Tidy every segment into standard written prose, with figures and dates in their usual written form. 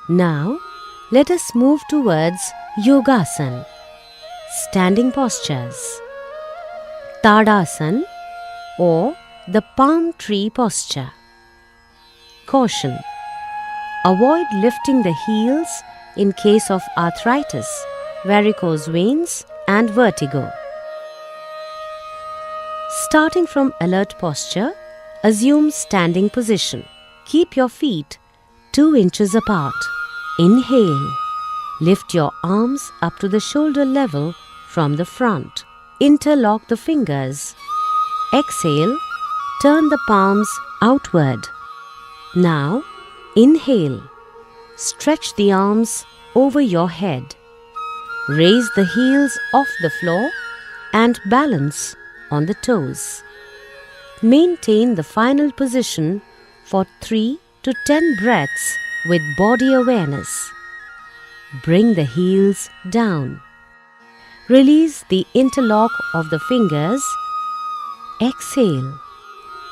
Now, let us move towards Yogasana, standing postures. Tadasana or the palm tree posture. Caution: avoid lifting the heels in case of arthritis, varicose veins and vertigo. Starting from alert posture, assume standing position. Keep your feet 2 inches apart. Inhale. Lift your arms up to the shoulder level from the front. Interlock the fingers. Exhale. Turn the palms outward. Now, inhale. Stretch the arms over your head. Raise the heels off the floor and balance on the toes. Maintain the final position for 3 to 10 breaths with body awareness. Bring the heels down. Release the interlock of the fingers. Exhale.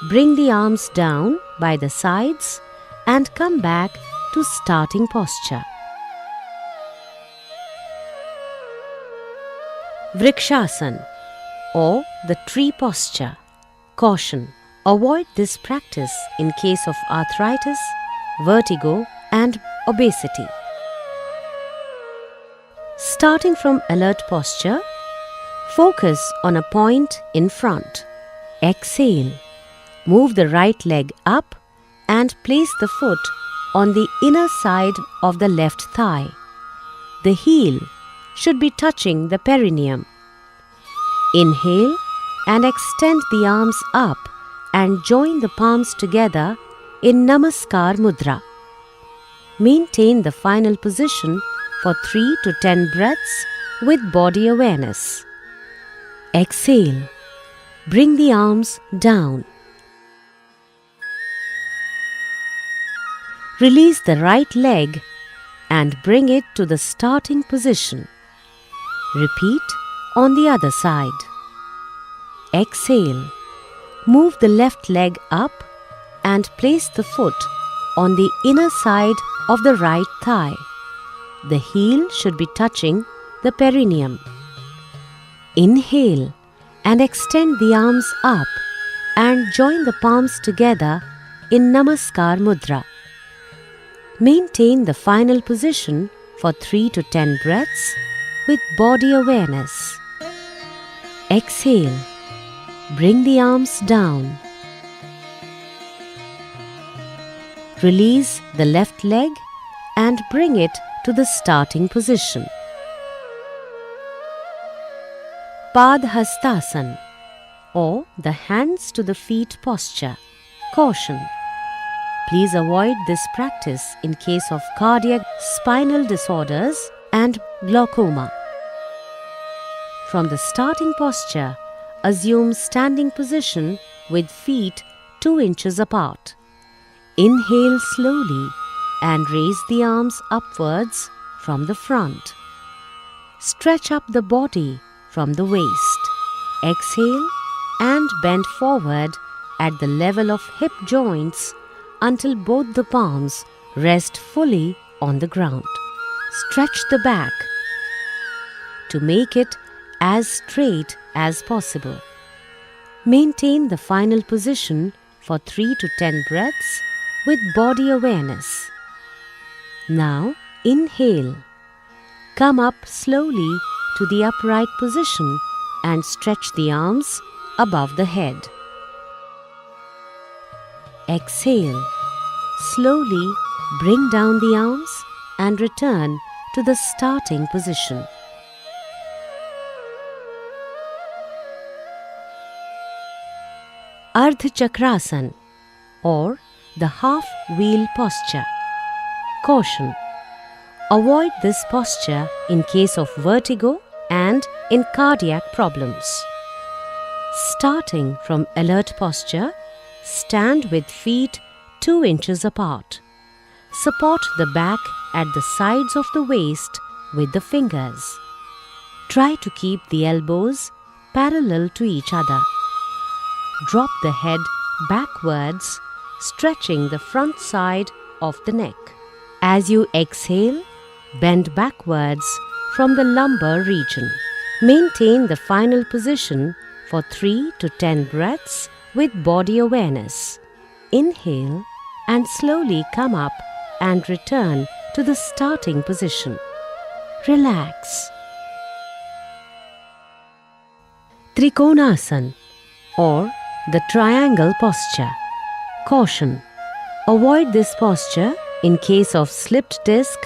Bring the arms down by the sides and come back to starting posture. Vrikshasana or the tree posture. Caution: avoid this practice in case of arthritis, vertigo and obesity. Starting from alert posture, focus on a point in front. Exhale. Move the right leg up and place the foot on the inner side of the left thigh. The heel should be touching the perineum. Inhale and extend the arms up and join the palms together in Namaskar Mudra. Maintain the final position for 3 to 10 breaths with body awareness. Exhale. Bring the arms down. Release the right leg and bring it to the starting position. Repeat on the other side. Exhale. Move the left leg up and place the foot on the inner side of the right thigh. The heel should be touching the perineum. Inhale and extend the arms up and join the palms together in Namaskar Mudra. Maintain the final position for 3 to 10 breaths with body awareness. Exhale. Bring the arms down. Release the left leg and bring it to the starting position. Padhastasana or the hands to the feet posture. Caution: please avoid this practice in case of cardiac spinal disorders and glaucoma. From the starting posture, assume standing position with feet 2 inches apart. Inhale slowly and raise the arms upwards from the front. Stretch up the body from the waist. Exhale and bend forward at the level of hip joints until both the palms rest fully on the ground. Stretch the back to make it as straight as possible. Maintain the final position for 3 to 10 breaths with body awareness. Now inhale. Come up slowly to the upright position and stretch the arms above the head. Exhale. Slowly bring down the arms and return to the starting position. Ardha Chakrasana or the half wheel posture. Caution: avoid this posture in case of vertigo and in cardiac problems. Starting from alert posture, stand with feet 2 inches apart. Support the back at the sides of the waist with the fingers. Try to keep the elbows parallel to each other. Drop the head backwards, stretching the front side of the neck. As you exhale, bend backwards from the lumbar region. Maintain the final position for 3 to 10 breaths with body awareness. Inhale and slowly come up and return to the starting position. Relax. Trikonasana or the triangle posture. Caution: avoid this posture in case of slipped disc,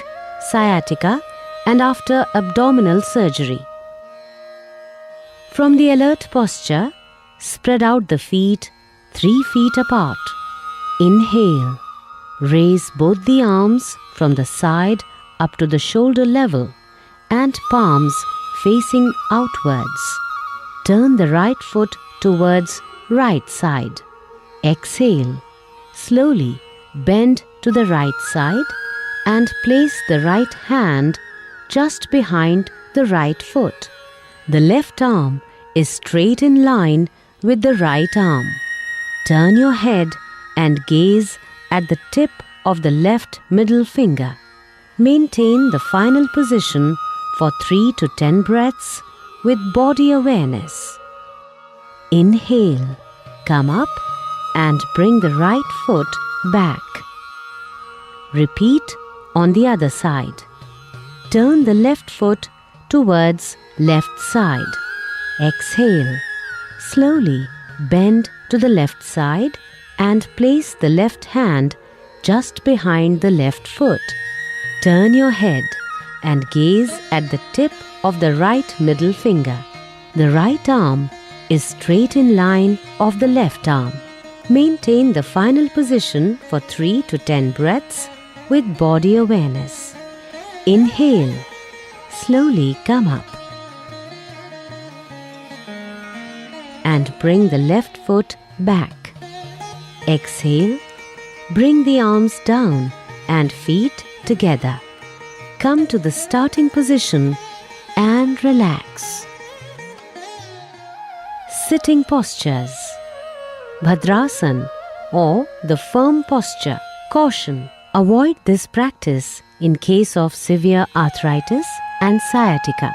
sciatica, and after abdominal surgery. From the alert posture, spread out the feet 3 feet apart. Inhale. Raise both the arms from the side up to the shoulder level and palms facing outwards. Turn the right foot towards right side. Exhale. Slowly bend to the right side and place the right hand just behind the right foot. The left arm is straight in line with the right arm. Turn your head and gaze at the tip of the left middle finger. Maintain the final position for 3 to 10 breaths with body awareness. Inhale, come up and bring the right foot back. Repeat on the other side. Turn the left foot towards left side. Exhale. Slowly bend to the left side and place the left hand just behind the left foot. Turn your head and gaze at the tip of the right middle finger. The right arm is straight in line of the left arm. Maintain the final position for 3 to 10 breaths with body awareness. Inhale. Slowly come up and bring the left foot back. Exhale. Bring the arms down and feet together. Come to the starting position and relax. Sitting postures. Bhadrasana or the firm posture. Caution: avoid this practice in case of severe arthritis and sciatica.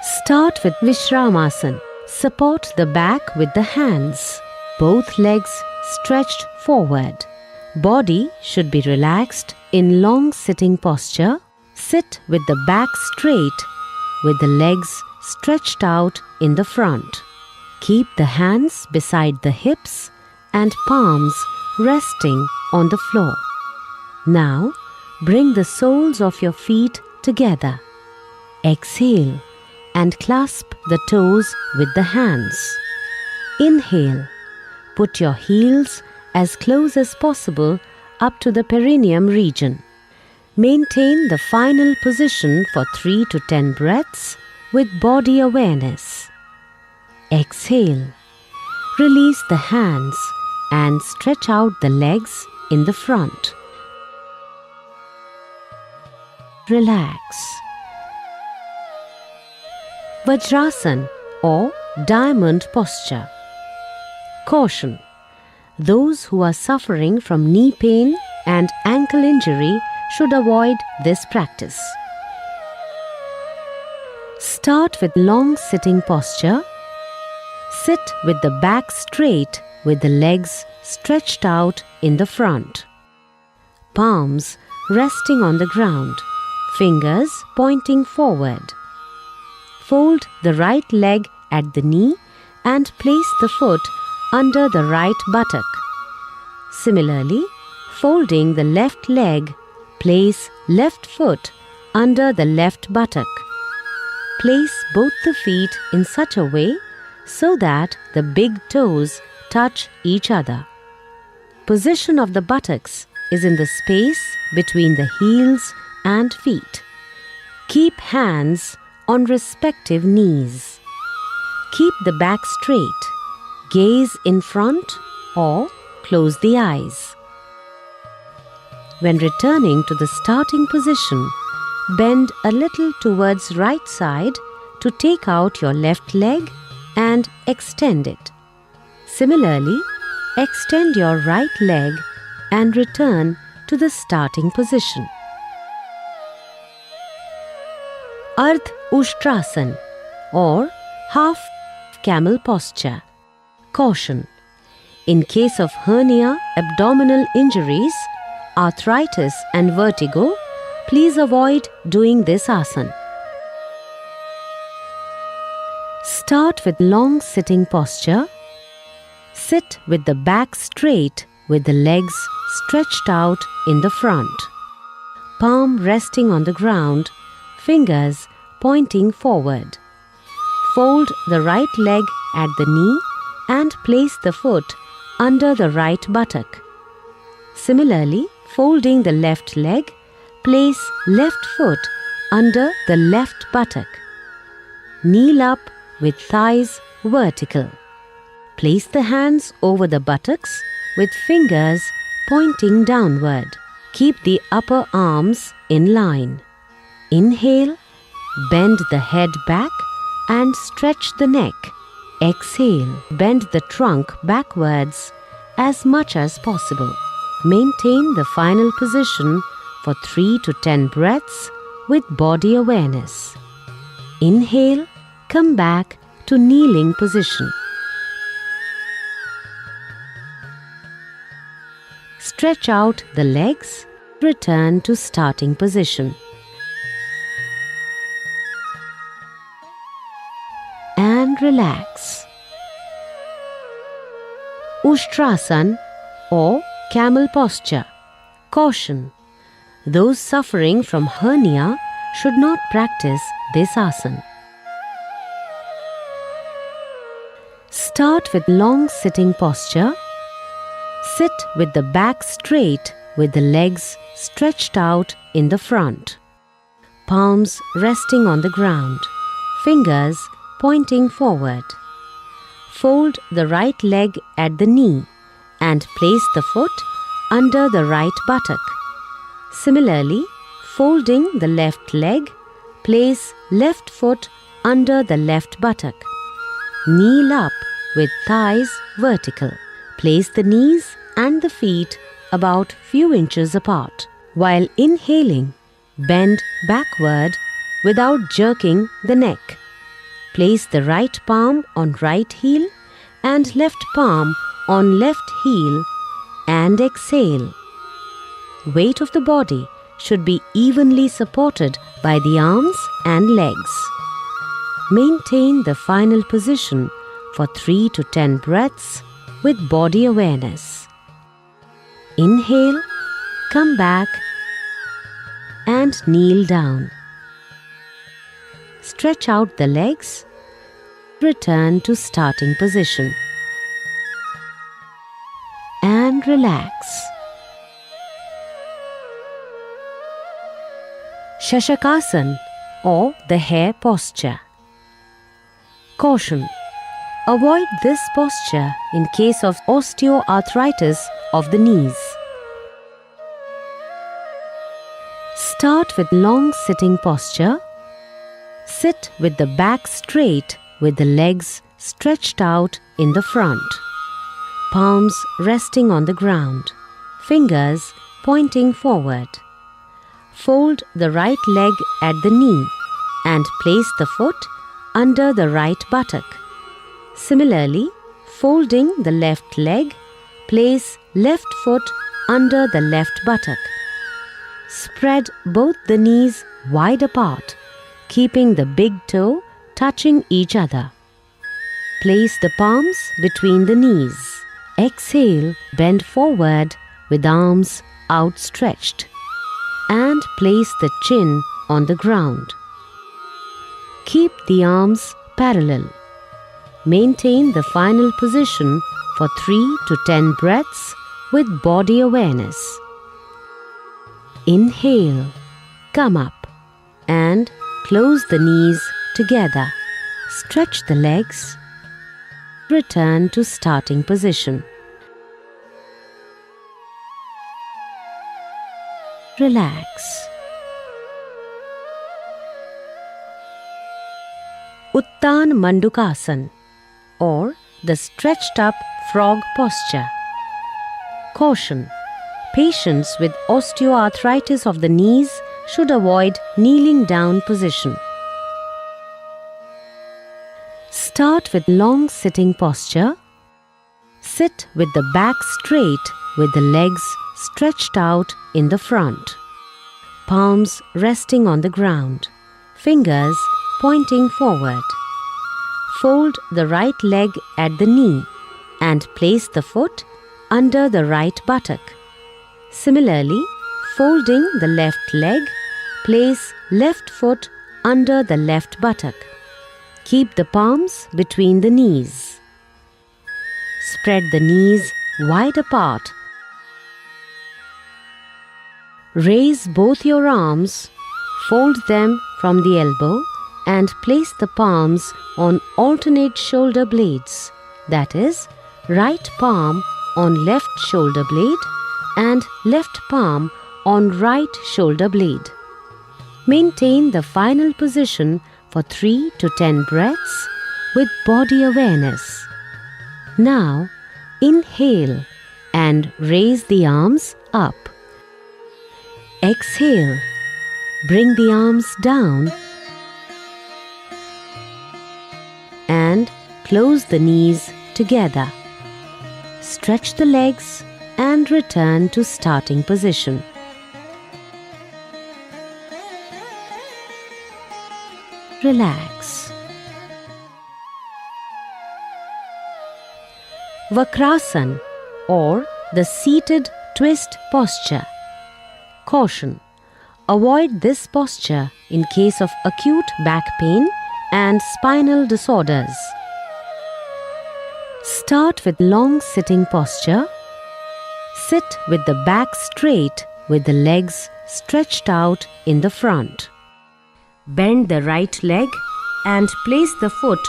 Start with Vishramasana. Support the back with the hands. Both legs stretched forward. Body should be relaxed in long sitting posture. Sit with the back straight with the legs stretched out in the front. Keep the hands beside the hips and palms resting on the floor. Now, bring the soles of your feet together. Exhale and clasp the toes with the hands. Inhale. Put your heels as close as possible up to the perineum region. Maintain the final position for 3 to 10 breaths with body awareness. Exhale. Release the hands and stretch out the legs in the front. Relax. Vajrasana or diamond posture. Caution: those who are suffering from knee pain and ankle injury should avoid this practice. Start with long sitting posture. Sit with the back straight with the legs stretched out in the front. Palms resting on the ground, fingers pointing forward. Fold the right leg at the knee and place the foot under the right buttock. Similarly, folding the left leg, place left foot under the left buttock. Place both the feet in such a way so that the big toes touch each other. Position of the buttocks is in the space between the heels and feet. Keep hands on respective knees. Keep the back straight. Gaze in front or close the eyes. When returning to the starting position, bend a little towards right side to take out your left leg and extend it. Similarly, extend your right leg and return to the starting position. Ardh Ushtrasana or half camel posture. Caution: in case of hernia, abdominal injuries, arthritis and vertigo, please avoid doing this asana. Start with long sitting posture. Sit with the back straight with the legs stretched out in the front. Palm resting on the ground, fingers pointing forward. Fold the right leg at the knee and place the foot under the right buttock. Similarly, folding the left leg, place left foot under the left buttock. Kneel up with thighs vertical. Place the hands over the buttocks with fingers pointing downward. Keep the upper arms in line. Inhale, bend the head back and stretch the neck. Exhale, bend the trunk backwards as much as possible. Maintain the final position for 3 to 10 breaths with body awareness. Inhale, come back to kneeling position. Stretch out the legs, return to starting position. And relax. Ushtrasana or camel posture. Caution: those suffering from hernia should not practice this asana. Start with long sitting posture. Sit with the back straight with the legs stretched out in the front. Palms resting on the ground, fingers pointing forward. Fold the right leg at the knee and place the foot under the right buttock. Similarly, folding the left leg, place left foot under the left buttock. Kneel up with thighs vertical. Place the knees and the feet about few inches apart. While inhaling, bend backward without jerking the neck. Place the right palm on right heel and left palm on left heel and exhale. Weight of the body should be evenly supported by the arms and legs. Maintain the final position for 3 to 10 breaths with body awareness. Inhale, come back and kneel down. Stretch out the legs. Return to starting position. And relax. Shashakasana or the hare posture. Caution: avoid this posture in case of osteoarthritis of the knees. Start with long sitting posture. Sit with the back straight with the legs stretched out in the front. Palms resting on the ground, fingers pointing forward. Fold the right leg at the knee and place the foot under the right buttock. Similarly, folding the left leg, place left foot under the left buttock. Spread both the knees wide apart, keeping the big toe touching each other. Place the palms between the knees. Exhale, bend forward with arms outstretched. And place the chin on the ground. Keep the arms parallel. Maintain the final position for 3 to 10 breaths with body awareness. Inhale, come up and close the knees together. Stretch the legs. Return to starting position. Relax. Uttan Mandukasana or the stretched up frog posture. Caution: Patients with osteoarthritis of the knees should avoid kneeling down position. Start with long sitting posture. Sit with the back straight with the legs stretched out in the front. Palms resting on the ground. Fingers pointing forward. Fold the right leg at the knee and place the foot under the right buttock. Similarly, folding the left leg, place left foot under the left buttock. Keep the palms between the knees. Spread the knees wide apart. Raise both your arms, fold them from the elbow and place the palms on alternate shoulder blades, that is, right palm on left shoulder blade and left palm on right shoulder blade. Maintain the final position for 3 to 10 breaths with body awareness. Now, inhale and raise the arms up. Exhale, bring the arms down and close the knees together. Stretch the legs and return to starting position. Relax. Vakrasana or the seated twist posture. Caution: avoid this posture in case of acute back pain and spinal disorders. Start with long sitting posture. Sit with the back straight with the legs stretched out in the front. Bend the right leg and place the foot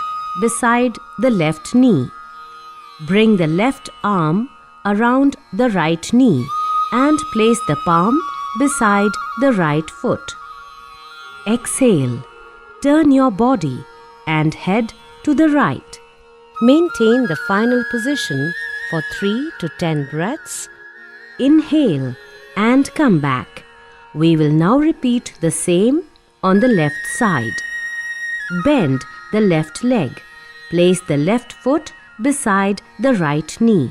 beside the left knee. Bring the left arm around the right knee and place the palm beside the right foot. Exhale, turn your body and head to the right. Maintain the final position for 3 to 10 breaths. Inhale and come back. We will now repeat the same on the left side. Bend the left leg. Place the left foot beside the right knee.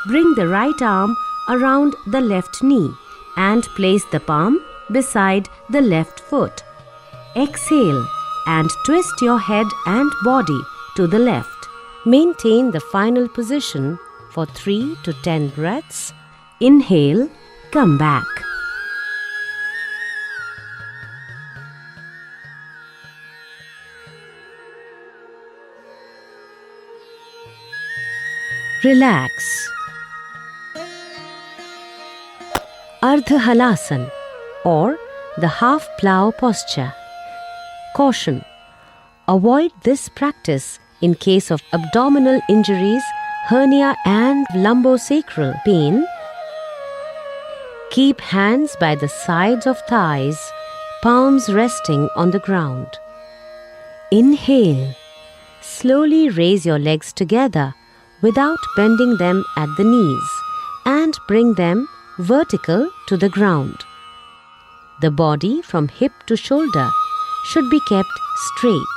Bring the right arm around the left knee and place the palm beside the left foot. Exhale and twist your head and body to the left. Maintain the final position for 3 to 10 breaths. Inhale, come back. Relax. Ardha Halasana or the half plow posture. Caution: avoid this practice in case of abdominal injuries, hernia and lumbosacral pain. Keep hands by the sides of thighs, palms resting on the ground. Inhale. Slowly raise your legs together without bending them at the knees and bring them vertical to the ground. The body from hip to shoulder should be kept straight.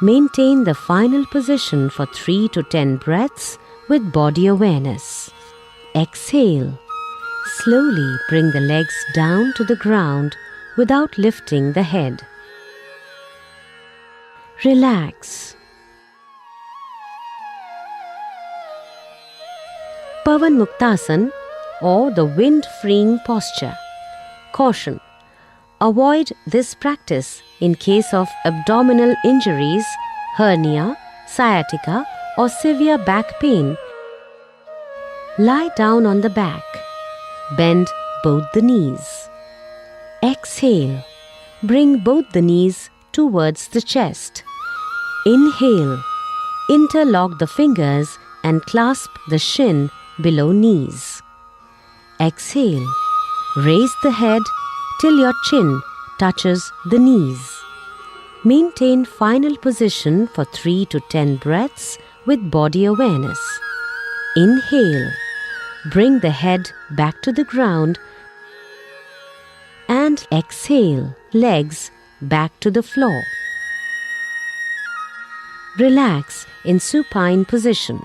Maintain the final position for 3 to 10 breaths with body awareness. Exhale. Slowly bring the legs down to the ground without lifting the head. Relax. Pavan Muktasana or the wind-freeing posture. Caution: avoid this practice in case of abdominal injuries, hernia, sciatica or severe back pain. Lie down on the back. Bend both the knees. Exhale. Bring both the knees towards the chest. Inhale. Interlock the fingers and clasp the shin below knees. Exhale. Raise the head till your chin touches the knees. Maintain final position for 3 to 10 breaths with body awareness. Inhale. Bring the head back to the ground and exhale, legs back to the floor. Relax in supine position.